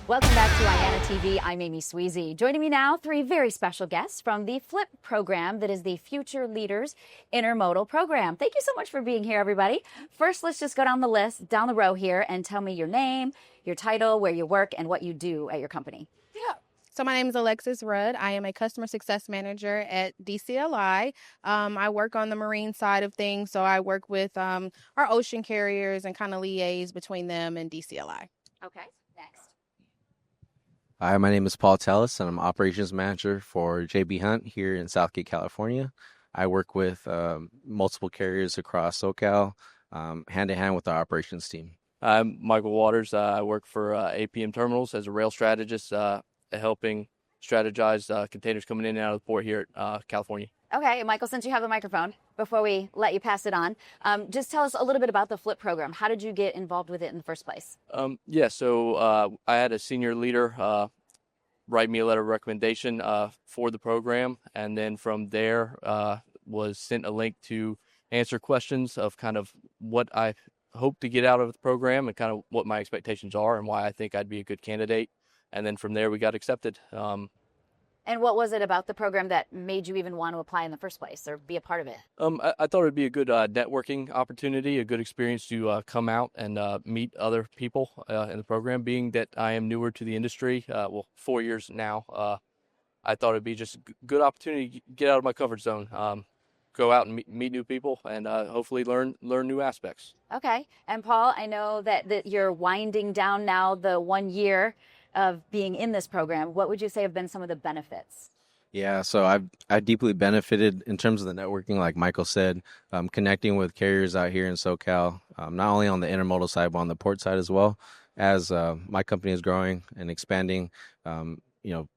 Welcome back to IANA TV. I'm Amy Sweezy. Joining me now, three very special guests from the FLIP program, that is the Future Leaders Intermodal program. Thank you so much for being here, everybody. First, let's just go down the list, down the row here, and tell me your name, your title, where you work, and what you do at your company. Yeah. So my name is Alexis Rudd. I am a customer success manager at DCLI. I work on the marine side of things, so I work with our ocean carriers and kind of liaise between them and DCLI. Okay, next. Hi, my name is Paul Tellis, and I'm operations manager for JB Hunt here in Southgate, California. I work with multiple carriers across SoCal, hand in hand with our operations team. I'm Michael Waters. I work for APM Terminals as a rail strategist, helping strategize containers coming in and out of the port here at California. Okay, Michael, since you have the microphone, before we let you pass it on, just tell us a little bit about the FLIP program. How did you get involved with it in the first place? So I had a senior leader write me a letter of recommendation for the program, and then from there was sent a link to answer questions of kind of what I hope to get out of the program and kind of what my expectations are and why I think I'd be a good candidate. And then from there we got accepted. And what was it about the program that made you even want to apply in the first place or be a part of it? I thought it'd be a good networking opportunity, a good experience to come out and meet other people in the program. Being that I am newer to the industry, 4 years now, I thought it'd be just a good opportunity to get out of my comfort zone, go out and meet new people, and hopefully learn new aspects. Okay. And Paul, I know that you're winding down now the 1 year of being in this program. What would you say have been some of the benefits? Yeah, so I've deeply benefited in terms of the networking, like Michael said, connecting with carriers out here in SoCal, not only on the intermodal side, but on the port side as well. As my company is growing and expanding,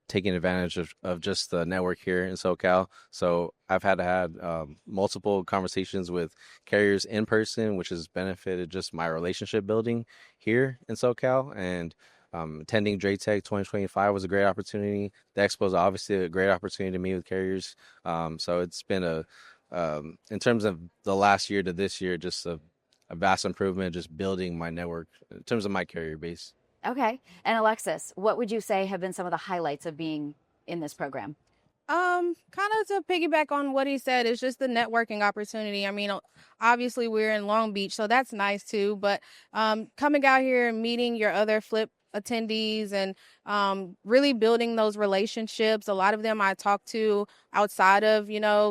taking advantage of just the network here in SoCal. So I've had multiple conversations with carriers in person, which has benefited just my relationship building here in SoCal. And attending DRATech 2025 was a great opportunity. The expo is obviously a great opportunity to meet with carriers. So it's been in terms of the last year to this year, just a vast improvement, just building my network in terms of my carrier base. Okay. And Alexis, what would you say have been some of the highlights of being in this program? Kind of to piggyback on what he said, it's just the networking opportunity. I mean, obviously we're in Long Beach, so that's nice too. But coming out here and meeting your other FLIP attendees and really building those relationships. A lot of them I talk to outside of,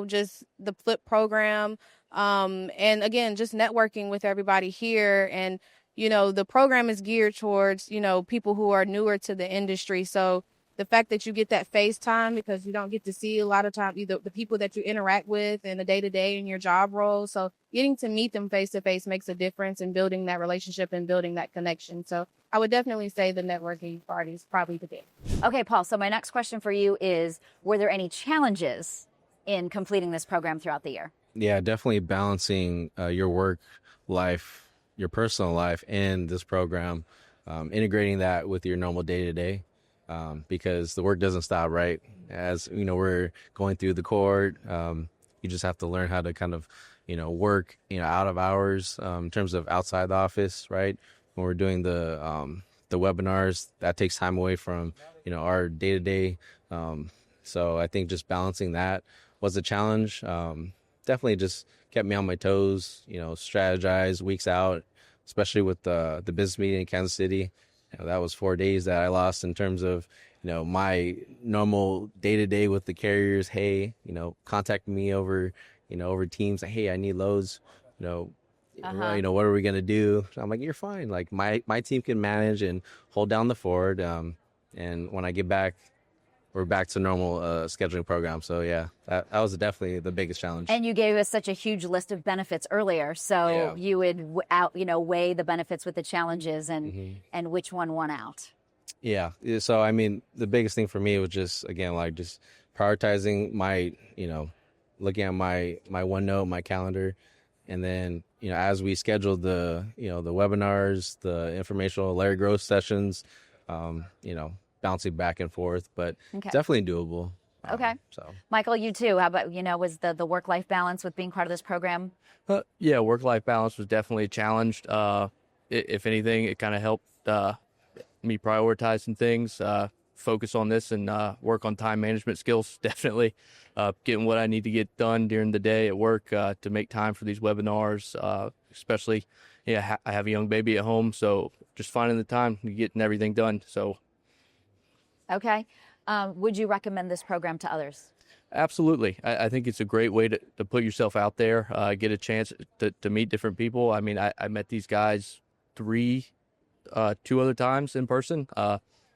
just the FLIP program. And again, just networking with everybody here. And, the program is geared towards, people who are newer to the industry. So the fact that you get that FaceTime, because you don't get to see a lot of time either the people that you interact with in the day-to-day in your job role. So getting to meet them face-to-face makes a difference in building that relationship and building that connection. So I would definitely say the networking part is probably the big. Okay, Paul, so my next question for you is, were there any challenges in completing this program throughout the year? Yeah, definitely balancing your work life, your personal life, and this program, integrating that with your normal day-to-day. Because the work doesn't stop, right? As we're going through the cohort, you just have to learn how to kind of, work, out of hours, in terms of outside the office, right? When we're doing the webinars, that takes time away from, our day to day. So I think just balancing that was a challenge. Definitely just kept me on my toes, strategize weeks out, especially with the business meeting in Kansas City. That was 4 days that I lost in terms of, my normal day-to-day with the carriers. Hey, contact me over Teams. Like, hey, I need loads. What are we going to do? So I'm like, you're fine. Like my team can manage and hold down the fort. And when I get back, we're back to normal scheduling program. So yeah, that was definitely the biggest challenge. And you gave us such a huge list of benefits earlier. So you would weigh the benefits with the challenges and which one won out. Yeah. So, I mean, the biggest thing for me was just, again, like just prioritizing my, looking at my OneNote, my calendar. And then, as we scheduled the webinars, the informational Larry Gross sessions, bouncing back and forth, but definitely doable. Okay. So, Michael, you too. How about, was the work-life balance with being part of this program? Yeah, work-life balance was definitely challenged. If anything, it kind of helped me prioritize some things, focus on this, and work on time management skills. Definitely getting what I need to get done during the day at work to make time for these webinars, especially, I have a young baby at home, so just finding the time to getting everything done. So, Okay. Would you recommend this program to others? absolutely. I think it's a great way to put yourself out there, get a chance to meet different people. I mean, I met these guys two other times in person,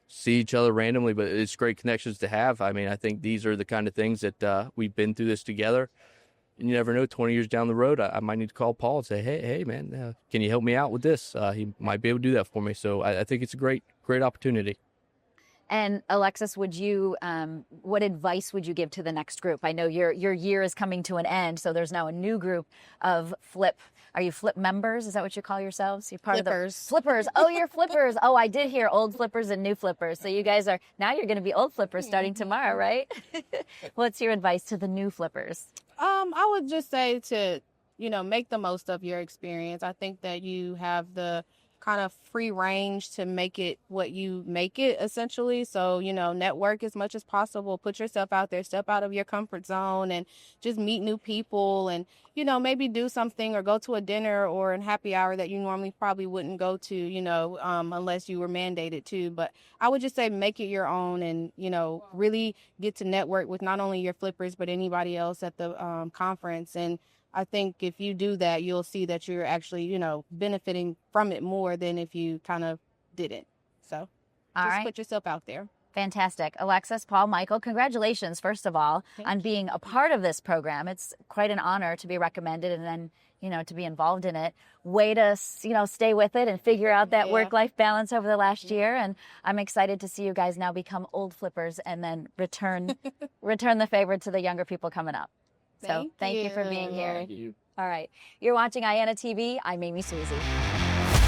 see each other randomly, but it's great connections to have. I mean, I think these are the kind of things that we've been through this together. And you never know, 20 years down the road, I might need to call Paul and say, hey, man, can you help me out with this? He might be able to do that for me. So I think it's a great opportunity. And Alexis, would you, what advice would you give to the next group? I know your year is coming to an end, so there's now a new group of Flip. Are you Flip members? Is that what you call yourselves? You're part Flippers. of the Flippers. Oh, you're Flippers. Oh, I did hear old Flippers and new Flippers. So you guys are, now you're going to be old Flippers starting tomorrow, right? What's your advice to the new Flippers? I would just say to, make the most of your experience. I think that you have the kind of free range to make it what you make it, essentially. So, network as much as possible, put yourself out there, step out of your comfort zone, and just meet new people, and, maybe do something or go to a dinner or a happy hour that you normally probably wouldn't go to, unless you were mandated to. But I would just say make it your own, and, really get to network with not only your flippers, but anybody else at the conference. And I think if you do that, you'll see that you're actually, benefiting from it more than if you kind of didn't. So just put yourself out there. Fantastic. Alexis, Paul, Michael, congratulations, first of all, on being a part of this program. It's quite an honor to be recommended and then, to be involved in it. Way to, stay with it and figure out that work-life balance over the last year. And I'm excited to see you guys now become old Flippers and then return the favor to the younger people coming up. So thank you for being here. Thank you. All right. You're watching IANA TV. I'm Amy Sweezy.